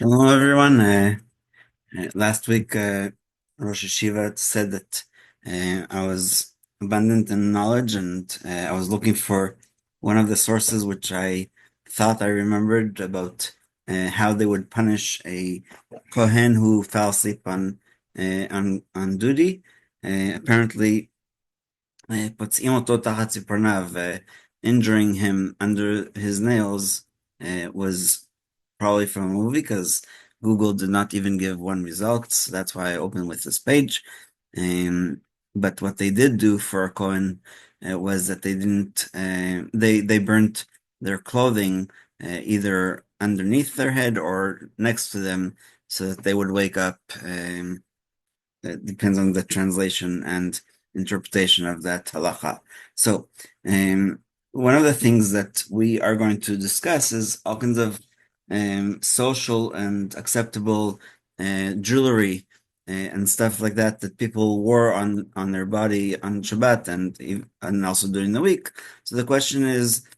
Shalom, everyone. Last week, Rosh Yeshiva said that I was abundant in knowledge, and I was looking for one of the sources which I thought I remembered about how they would punish a kohen who fell asleep on duty. Apparently, פוצעים אותו תחת ציפורניו, injuring him under his nails was probably from a movie because Google did not even give one result. So that's why I opened with this page. But what they did do for a Cohen was that they didn't they burnt their clothing either underneath their head or next to them so that they would wake up. It depends on the translation and interpretation of that halacha. So, one of the things that we are going to discuss is all kinds of social and acceptable jewelry and stuff like that that people wore on their body on Shabbat and also during the week. So the question is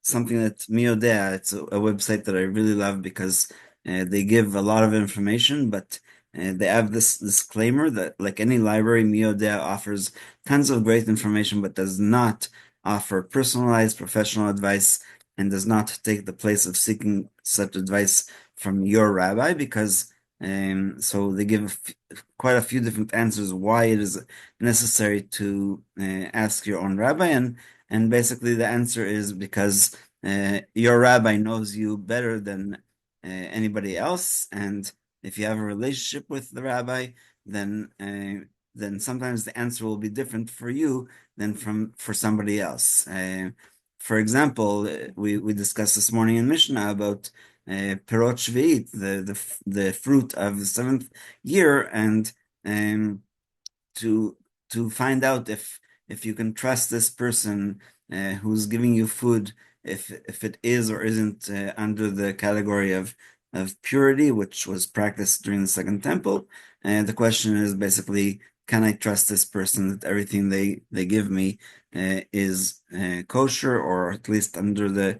something that Miodea, it's a website that I really love because they give a lot of information, but they have this disclaimer that, like any library, Miodea offers tons of great information, but does not offer personalized professional advice and does not take the place of seeking such advice from your rabbi, because so they give quite a few different answers why it is necessary to ask your own rabbi, and basically the answer is because your rabbi knows you better than anybody else, and if you have a relationship with the rabbi, then sometimes the answer will be different for you than for somebody else. For example, we discussed this morning in Mishnah about Perot Shvi'it, the fruit of the seventh year, and to find out if you can trust this person who's giving you food, if it is or isn't under the category of purity, which was practiced during the Second Temple. And the question is basically, can I trust this person that everything they give me is kosher, or at least under the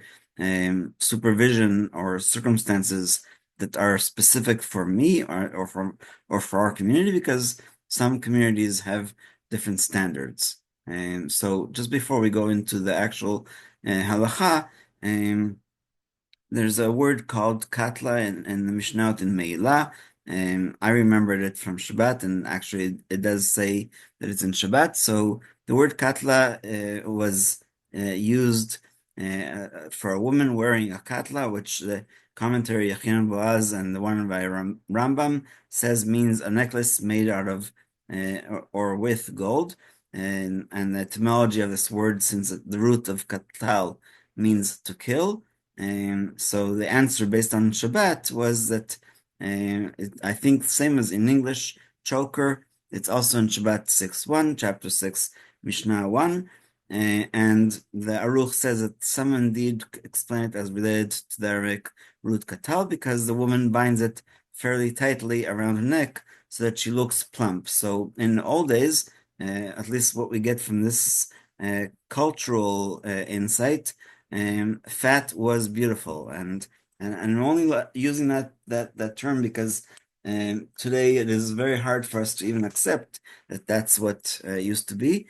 supervision or circumstances that are specific for me or for our community, because some communities have different standards. And so just before we go into the actual halacha, there's a word called katla in the Mishnah in Meila. I remembered it from Shabbat, and actually it does say that it's in Shabbat. So the word katla was used for a woman wearing a katla, which the commentary Yachin Boaz and the one by Rambam says means a necklace made out of or with gold. And the etymology of this word, since the root of katal means to kill, so the answer based on Shabbat was that I think same as in English, choker. It's also in Shabbat 6:1, chapter 6, Mishnah 1. And the Aruch says that some indeed explain it as related to the Arabic root katal, because the woman binds it fairly tightly around her neck so that she looks plump. So in the old days, at least what we get from this cultural insight, fat was beautiful, and I'm only using that term because today it is very hard for us to even accept that that's what used to be.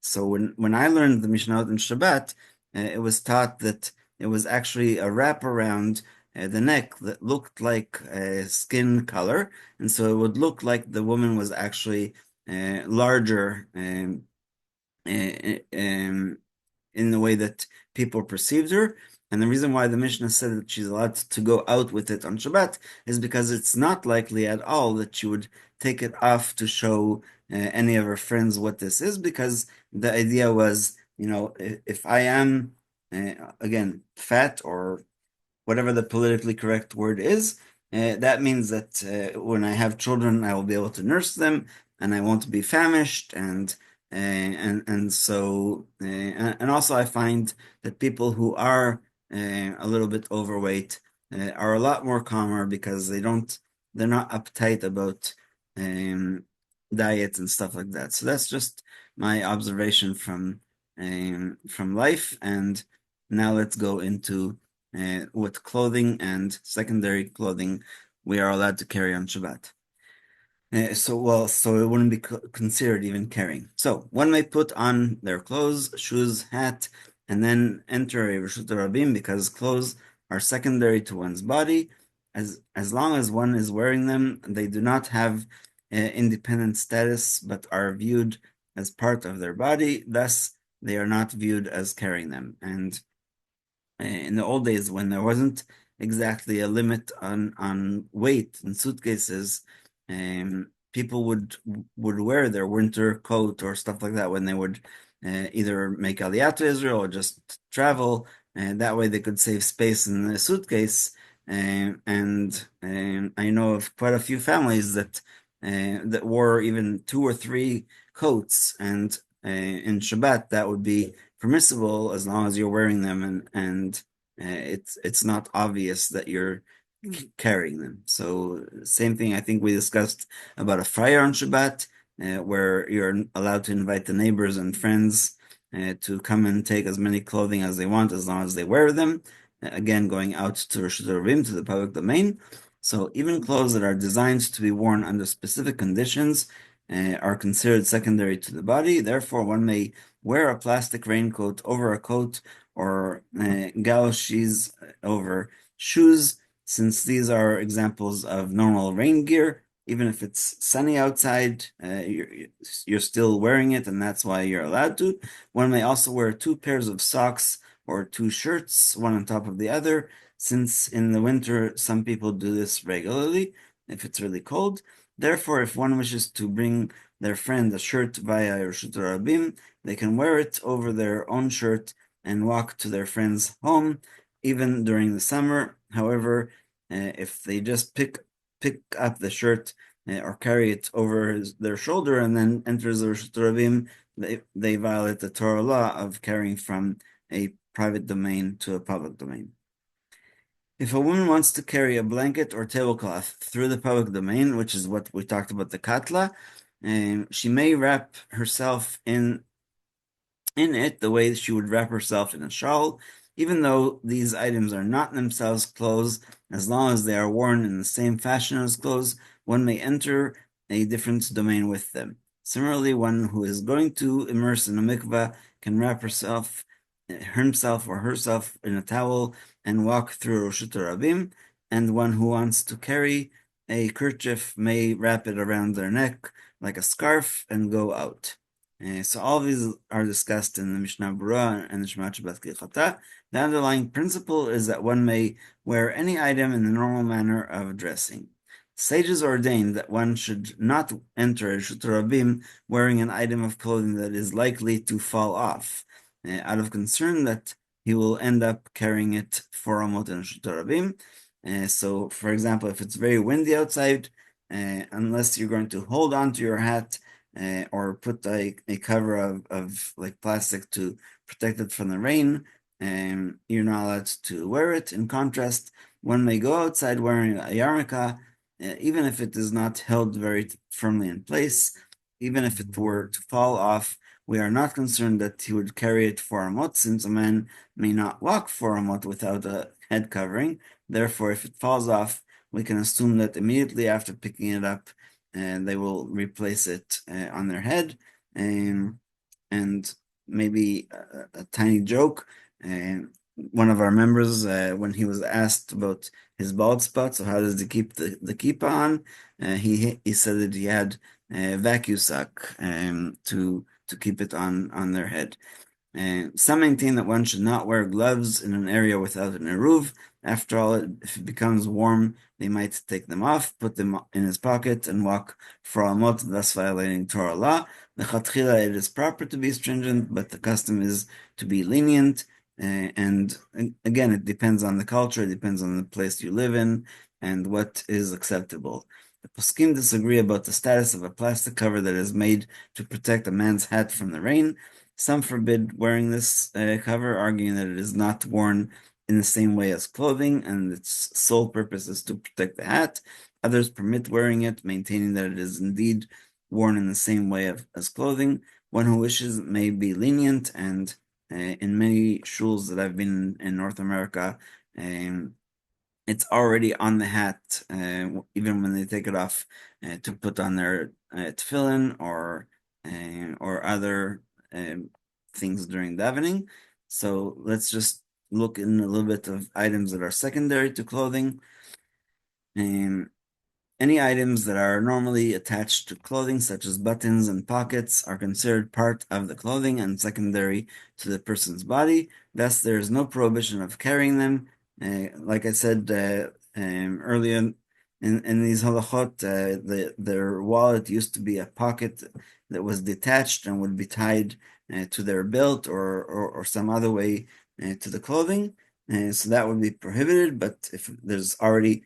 So when I learned the Mishnah in Shabbat, it was taught that it was actually a wrap around the neck that looked like skin color, and so it would look like the woman was actually larger in the way that people perceived her. And the reason why the Mishnah said that she's allowed to go out with it on Shabbat is because it's not likely at all that she would take it off to show any of her friends what this is, because the idea was, if I am, again, fat, or whatever the politically correct word is, that means that when I have children, I will be able to nurse them, and I won't be famished, and so and also I find that people who are a little bit overweight are a lot more calmer because they're not uptight about diets and stuff like that. So that's just my observation from life, and now let's go into what clothing and secondary clothing we are allowed to carry on Shabbat. So it wouldn't be considered even carrying. So one may put on their clothes, shoes, hat, and then enter a Rishut Rabim because clothes are secondary to one's body. As long as one is wearing them, they do not have independent status, but are viewed as part of their body. Thus, they are not viewed as carrying them. And in the old days, when there wasn't exactly a limit on weight in suitcases, people would wear their winter coat or stuff like that when they would either make Aliyah to Israel or just travel, and that way they could save space in the suitcase. And I know of quite a few families that wore even two or three coats, and in Shabbat that would be permissible as long as you're wearing them and it's not obvious that you're carrying them. So same thing I think we discussed about a fire on Shabbat, where you're allowed to invite the neighbors and friends to come and take as many clothing as they want as long as they wear them. Again, going out to Rosh Hashanah, to the public domain. So even clothes that are designed to be worn under specific conditions are considered secondary to the body. Therefore, one may wear a plastic raincoat over a coat or galoshes over shoes, since these are examples of normal rain gear. Even if it's sunny outside, you're still wearing it, and that's why you're allowed to. One may also wear two pairs of socks or two shirts, one on top of the other, since in the winter some people do this regularly if it's really cold. Therefore, if one wishes to bring their friend a shirt via Reshut Rabim, they can wear it over their own shirt and walk to their friend's home, even during the summer. However, if they just pick up the shirt or carry it over their shoulder and then enters the Reshut Rabim, they violate the Torah law of carrying from a private domain to a public domain. If a woman wants to carry a blanket or tablecloth through the public domain, which is what we talked about, the katla, she may wrap herself in it the way she would wrap herself in a shawl, even though these items are not themselves clothes. As long as they are worn in the same fashion as clothes, one may enter a different domain with them. Similarly, one who is going to immerse in a mikvah can wrap himself or herself in a towel and walk through Roshut Rabim, and one who wants to carry a kerchief may wrap it around their neck like a scarf and go out. So all of these are discussed in the Mishnah Berurah and the Shema Shabbat Kehilchata. The underlying principle is that one may wear any item in the normal manner of dressing. Sages ordained that one should not enter Reshut Rabim wearing an item of clothing that is likely to fall off, out of concern that he will end up carrying it for Amot and Reshut Rabim. So, for example, if it's very windy outside, unless you're going to hold on to your hat or put a cover of like plastic to protect it from the rain, you're not allowed to wear it. In contrast, one may go outside wearing a yarmulke, even if it is not held very firmly in place. Even if it were to fall off, we are not concerned that he would carry it for Amot, since a man may not walk for Amot without a head covering. Therefore, if it falls off, we can assume that immediately after picking it up, they will replace it on their head. And maybe a tiny joke. One of our members, when he was asked about his bald spot, so how does he keep the kippah on? He said that he had a vacuum suck to keep it on their head. Some maintain that one should not wear gloves in an area without an eruv. After all, if it becomes warm, they might take them off, put them in his pocket, and walk for Amot, thus violating Torah law. The Chatchila, it is proper to be stringent, but the custom is to be lenient. And again, it depends on the culture, it depends on the place you live in, and what is acceptable. The poskim disagree about the status of a plastic cover that is made to protect a man's hat from the rain. Some forbid wearing this cover, arguing that it is not worn in the same way as clothing, and its sole purpose is to protect the hat. Others permit wearing it, maintaining that it is indeed worn in the same way as clothing. One who wishes may be lenient, and in many shuls that I've been in North America, it's already on the hat, even when they take it off to put on their tefillin or other things during davening. So let's just look in a little bit of items that are secondary to clothing. Um, any items that are normally attached to clothing, such as buttons and pockets, are considered part of the clothing and secondary to the person's body. Thus, there is no prohibition of carrying them. Like I said earlier, in these halachot, their wallet used to be a pocket that was detached and would be tied to their belt or some other way to the clothing. So that would be prohibited. But if there's already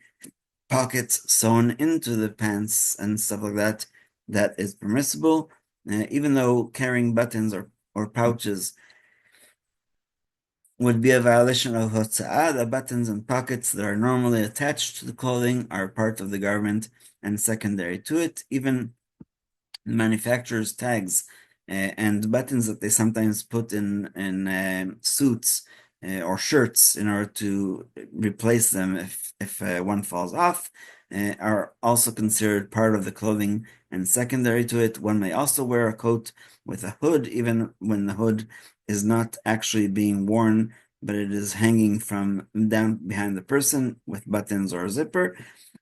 pockets sewn into the pants and stuff like that, that is permissible. Even though carrying buttons or pouches would be a violation of hotza'ah, the buttons and pockets that are normally attached to the clothing are part of the garment and secondary to it. Even manufacturers' tags and buttons that they sometimes put in suits or shirts in order to replace them if one falls off are also considered part of the clothing and secondary to it. One may also wear a coat with a hood, even when the hood is not actually being worn, but it is hanging from down behind the person with buttons or a zipper.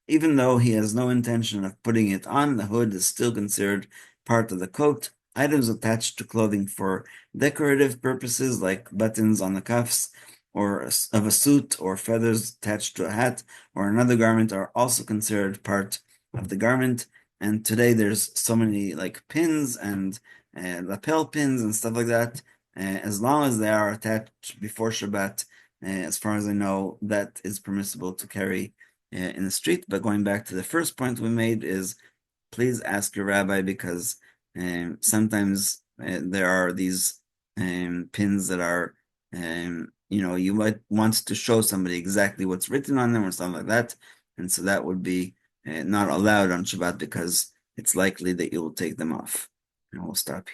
Even though he has no intention of putting it on, the hood is still considered part of the coat. Items attached to clothing for decorative purposes, like buttons on the cuffs or of a suit or feathers attached to a hat or another garment, are also considered part of the garment. And today there's so many like pins and lapel pins and stuff like that. As long as they are attached before Shabbat, as far as I know, that is permissible to carry in the street. But going back to the first point we made is please ask your rabbi, because sometimes there are these pins that are, you might want to show somebody exactly what's written on them or something like that. And so that would be not allowed on Shabbat because it's likely that you will take them off. And we'll stop here.